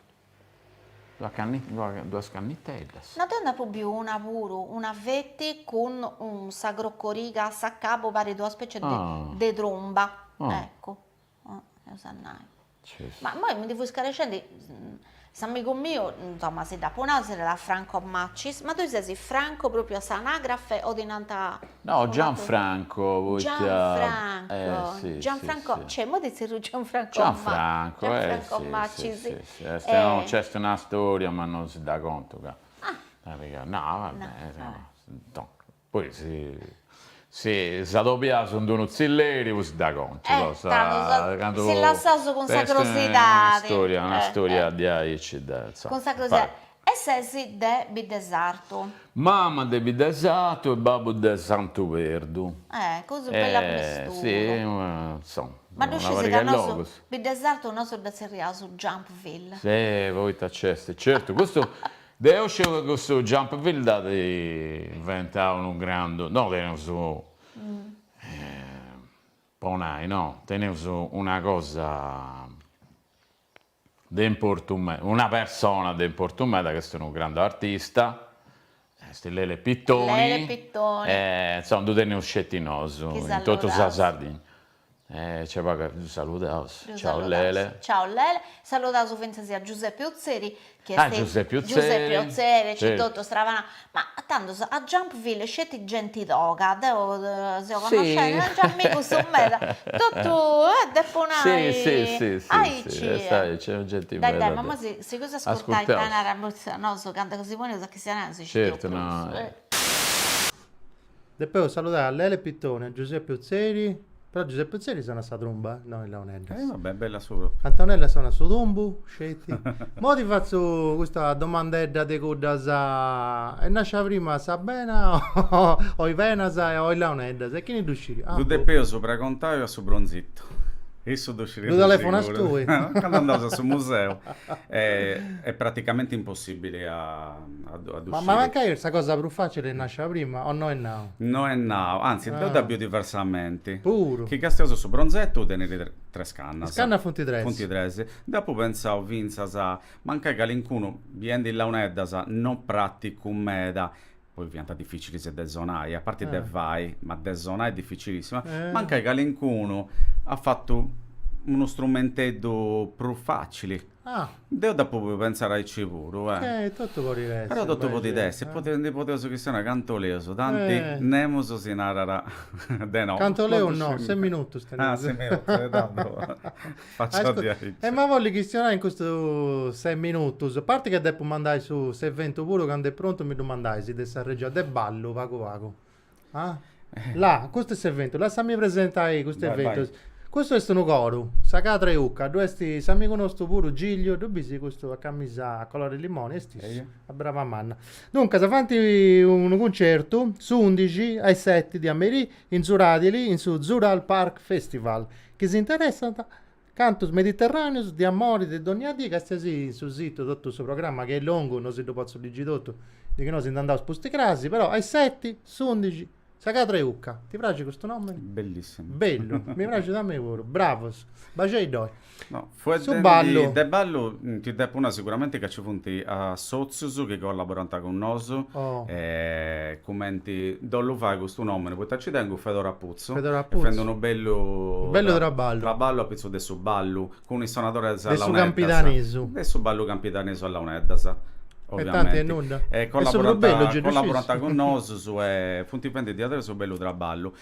Due scannitelle. Non ti andava più una vetti con un sagrocoriga a capo, pare due specie di tromba. Ecco, lo sannai. Sì. Ma poi mi devo scarescere, amico mio, insomma, si da ponasere da Franco Maccis, ma tu sei Franco proprio a Sanagrafe o di Nanta? No, Gianfranco. Gianfranco, Sì, Gianfranco, sì. cioè, mo dice Gianfranco Gianfranco, Gianfranco sì, Maccis. sì. No, c'è una storia, ma non si dà conto. No, vabbè. No. Poi se doppia sono due zilleri, si dà conto. Si lascia con sacrosità. Una storia di Aici. Con sacrosità. E sei de Bidesarto. Mamma de Bidesato e babbo de Santo Verdu. Così per la mistura. Sì, insomma. Ma tu scesi che il nostro Bidesarto è un nostro da serie su Jumpville. Sì, voi t'accesti. Certo, questo Jumpville da diventava un grande... No, tenevo su... Ponai, no? Tenevo su una cosa... una persona di Portumeda che è un grande artista, Lele Pittoni, insomma, tu tenevo scettinoso in tutta la Sardegna. C'è poco, salutiamo. Ciao Lele. Ciao Lele, salutiamo a Giuseppe Ozzeri, che Giuseppe Ozzeri, c'è tutto stravana, ma tanto a Jumpville scetti gente doga, se lo conoscete, già amico su me, tutto deponai. Sì, c'è gente Dai, ma se cosa ascoltai Tanara Borzanoso, canta così buono, che si si certo, no. Poi salutare Lele Pittone, Giuseppe Ozzeri. Però Giuseppe Zeri suona sta tromba, no, in Leonello. Vabbè, bella solo. Antonella suona su tombu, scetti. Mo ti faccio questa domandetta di cosa e nasce prima Sabena o i Venasa o i Leonello, e chi ne usciri? Tu de peo sopra contaio a su bronzitto. Isso do Lo telefono a stui. Quando andavo sul museo è praticamente impossibile ad Ma uscire. manca questa cosa più facile nasce prima o no e no? No e no, anzi, da biodiversamente. Puro. Chi castioso su bronzetto tenere tre scanna. Scanna fonti dress. Fonti dresse. Dopo pensavo, vinza, manca che l'incuno, viene la un'edda, non praticum meda. Poi diventa difficile se de zonai, a parte de vai, ma de zonai è difficilissima. Manca che l'incuno ha fatto uno strumentetto più facile. Ah, Devo dopo pensare ai civuru, tutto può riresti. Però tutto può di dessi, potevo che sia una cantoleso, tanti nemoso si narrara de no. Canto Leo no, 6 minuti Ah, 6 minuti, tanto faccio dire. Ma voglio questionare in questo 6 minuti, a parte che devo mandare su se evento pure quando è pronto mi domandai se dessa regia de ballo vago. Ah? Là, questo è evento, lasciami presentare questo Vai, evento. vai. Questo è un coro, Sacatra e Ucca, due sti, se mi conosco pure Giglio, dove bisi questo a camisa a colore limone, stesso, a brava manna. Dunque, si fanti un concerto su 11 ai 7 di Ameri in Zuradili, in su Zural Park Festival, che si interessa cantos mediterraneos di amore di Doniati, che stia sì sul sito tutto il suo programma che è lungo, non si lo posso leggere tutto, di che non si andava a sposti crasi, però ai 7 su 11 Sacatra e Ucca. Ti piace questo nome? Bellissimo. Bello, mi piace da me pure. Bravo, baciai doi. No, fu Su ballo. de ballo ti devo una sicuramente che ci funti a Sozius che collaborano con noi Oh. commenti dollo fai questo nome poi ci tengo Fedor Appuzzo Fedor e Appuzzo. fendono bello Traballo a pezzo del suo ballo con il suonatore Del suo Campitanesu. del suo ballo Campitanesu alla Unedasa E tanti è nulla. e È solo bello, Gino collaborata Scissi. con noi su funti pendi di adesso bello traballo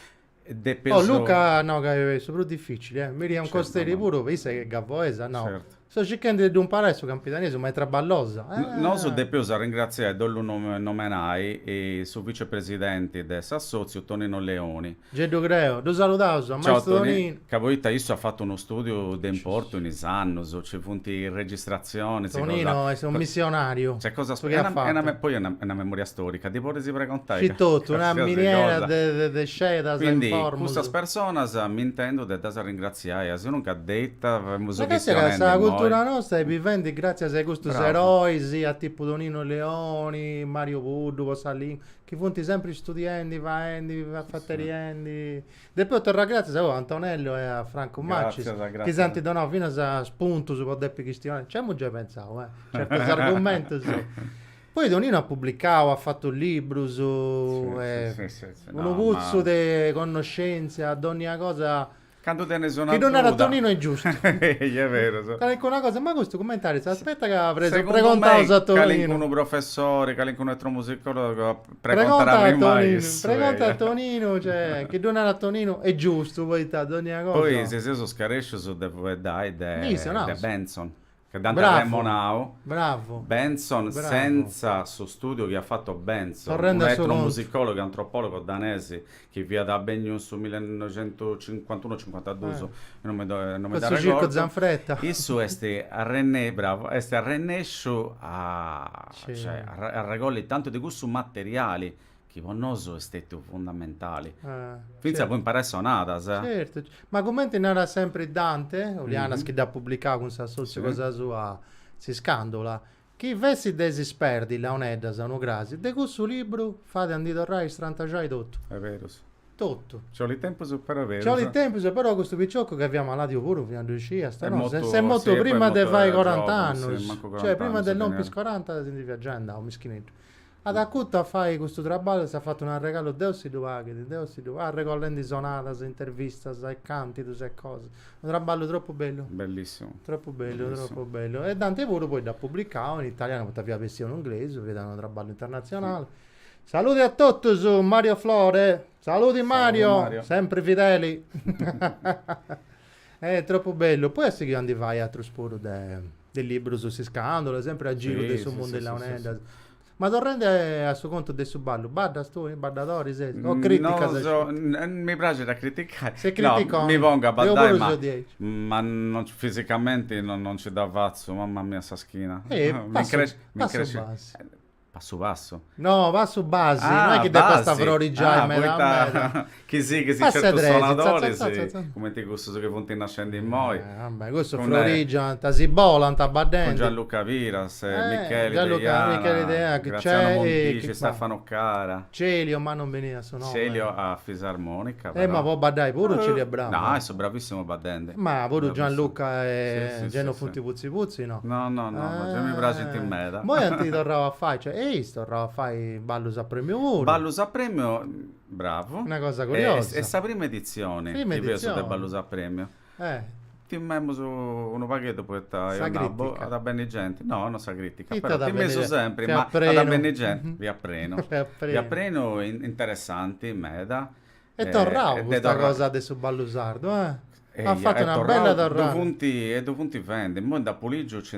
de Oh, peso Luca, no, che è super difficile, Mi riam Certo, costeri no. pure, visto che Gavoesa, no. Certo. Sto cercando di un parere su Campitaneso, ma è traballosa. Non so de più ringraziare Dollu Nomenai e su vicepresidente del Sassozio Tonino Leoni. Gedo Greo, lo salutavo, Ciao maestro Tonino, Tonino. Cavoita io ha fatto uno studio d'importo in anno, ci funti registrazioni, Tonino è un missionario. C'è cosa So che ha fatto. poi è una memoria storica, ti vorrei precontare. Cittotto, una miniera de scelta, Quindi questa persona mi intendo da ringraziare, se non che ha detta, Ragazzi, la cultura nostra è vivente grazie a questi Bravo. eroi, sì, a tipo Tonino Leoni, Mario Puddu, Posalini, che fonti sempre studiendi, vaendi, fatterienti. Dopo torna grazie a Antonello e a Franco Macci, Grazie. che santi donò fino a spunto su Podeppi Cristiano. C'è già pensato, certo argomento sì. Poi Tonino ha pubblicato, ha fatto un libro su sì. uno No, puzzo ma- di conoscenze ad ogni cosa. Quando te ne sono Che non era accuda. Tonino è giusto. È vero. so. Calico una cosa, ma questo commentario si aspetta che ha preso Secondo precontato a me, Calico Tonino. un professore, Calico un elettromusicologo, Preconta preconterà a prima Tonino, isso, preconta a Tonino, cioè, che non era Tonino è giusto, poi ta ogni cosa. Poi se si scaresce su dai Niso, no? de Benson, che Dante Bravo. Remonao. Bravo. Benson Bravo. senza suo studio che ha fatto Benson, un Torrendo a suo etnomusicologo e antropologo danese che via da Benio su 1951-52, non mi Questo circo Zanfretta. Isso este a René, bravo, este a Renescio Sì. cioè, a regoli tanto di gusto materiali che per noi sono stati fondamentali. Finza certo. poi imparare a suonare, sai? Certo, ma come era sempre Dante, Oliana che da pubblicare con sa socio Sì. cosa sua, si scandola, che vessi desisperdi la onedda sono grasi, de questo libro fate andare a rai strantagiai tutto, È vero, sì. tutto. C'ho il tempo su per avere. C'ho il tempo, se però questo picciocco che abbiamo malato pure fino a 2 sta È no, molto- se è molto sì, poi prima è di molto fare giovane, 40 anni, sì, manco 40 cioè prima anni, del se non teniamo. più 40 si viaggiando, un mischinetto. Ad acutta fai questo traballo, si è fatto un regalo Deus si dov'è, regolendi sonata, intervista, sai canti, tu sai cose. Un traballo troppo bello. Bellissimo. Troppo bello, Bellissimo. troppo bello. E Dante pure poi da pubblicare in italiano, porta via versione inglese, vedano un traballo internazionale. Saluti a tutti su Mario Flore. Saluti Mario, Mario. sempre fedeli. È troppo bello. Poi a seguire andi vai altro sporo del libro su si scandalo, sempre a giro Sì, del suo sì, mondo sì, della sì, moneta. sì. Ma tornando a suo conto del suo ballo, badda tu, baddatori, o critica Non se so, c'è. mi piace da criticare. Se No, criticano, mi pongo a io baddare, pure ma, so 10. ma fisicamente non ci dà vazzo, mamma mia, sta schina. Mi Passo, mi cresce. basso. Passo passo. No, va su basi, non è che devi basi. stare florigiare, me poi la che sì, Passa certo dresi, suonatori, za, za, za, sì, za. come ti gusto che punti nascendo in moi. vabbè, questo Con, florigia, si bola, ta Con baddente. Gianluca Viras, Michele Gianluca- Deiana, Michele Deiana, che Graziano c'è, Montici, che- Stefano Cara, Celio, ma non veniva su nome. Celio a fisarmonica. Ma può baddare pure, Celio è bravo. No, sono bravissimo battente. Ma pure Bravissimo. Gianluca e Sì, sì, Geno sì, Funti sì. Puzzi Puzzi, no? No, ma già mi piace in meta. Poi anche tornava a fare, cioè, tornava a fare ballo a premio 1. Ballus a premio, bravo. Una cosa curiosa. E sta prima edizione, Prima di peso edizione. del Ballus a premio. Eh, Ti memmo su un paghetto poi Sa critica. da bene gente. No, non sa critica, Chi però t'ha ti da messo bene- sempre, ti ma appreno. da bene gente, vi appreno. Vi appreno. Vi appreno interessanti, meda. e tornavo ed è questa torra- cosa adesso ballusardo, Ha e fatto una torrao bella due torrata. punti vende. Mo da Poligio c'è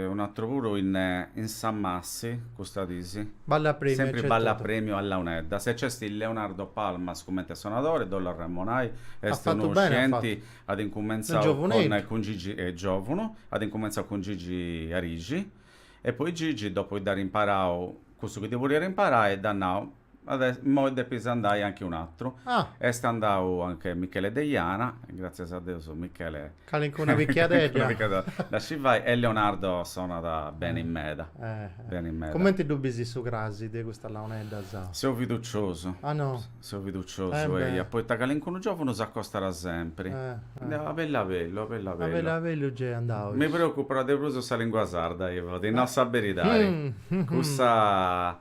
un altro puro in San Massi, costadisi. Balla prima, Sempre c'è balla tutto. premio alla UNED. Se c'è il Leonardo Palmas come suonatore, Dollar Ramonai, Ha è fatto uno bene, ha scienti ad incominciare Un giovunetto. con Gigi e Giovano, ad incominciare con Gigi Arigi, e poi Gigi, dopo di dare imparato questo che devo imparare, e da now, adesso mo devo andare anche un altro. Ah, E sta andando anche Michele Deiana, grazie a Dio, Michele calinco una picchiadella. da Scivai, e Leonardo suona da bene in meda. Bene in meda. Come ti dubbi su Crasi di questa launedda? Sei fiducioso. Ah no. Sei fiducioso. beh. E poi ta calincuno giovane si accosterà sempre. A bella bello. Avevo già andato. Mi preoccupa di più sulla lingua sarda, io di non sapere dare. Questa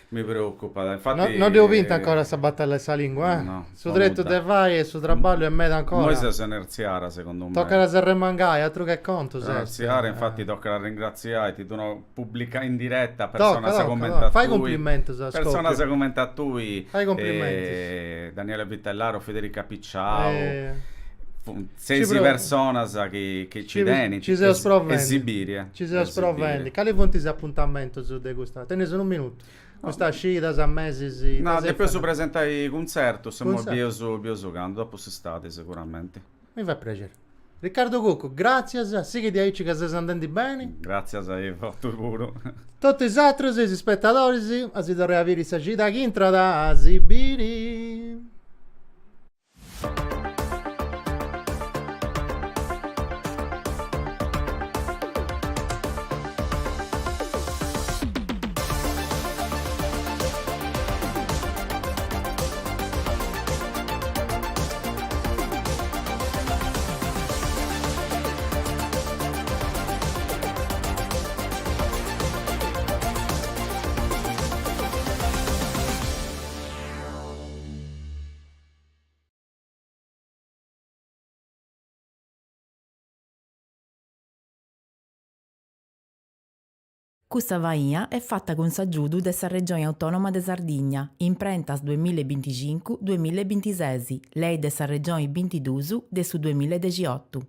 mi preoccupa. Infatti, Non devo vinta ancora questa battaglia questa lingua, No, su non dritto da. te vai e su traballo e meta ancora. Noi se inerziara, secondo me. Tocca la Serremangai, altro che conto. Ringraziare, infatti tocca ringraziare, ti dono pubblica in diretta, persona Tocca, se commenta tocca. Fai tui, complimenti, sa, persona Scoppio. se commenta a tui, Fai complimenti. Daniele Vitellaro, Federica Picciao, sei ci persone che ci deni, ci sei sprovvendi. esibire. Ci sei sprovvendi. Quali fonti di appuntamento su di questa? Te ne sono un minuto. Questa uscita, a mesi, sì. No, te sei poi su fatto. presenta i concerti, siamo Concerto. biosocando, dopo state sicuramente. Mi fa piacere. Riccardo Cucco, grazie, sì che ti dici che sei andando bene. Grazie a te, tu pure. Tutti gli altri spettatori, si dovrà avere questa gita che entra da Sibiri. Questa vaia è fatta con s'aggiudu dessa regione autonoma de Sardigna, in prentas 2025-2026, lei dessa regione 22 de su 2018.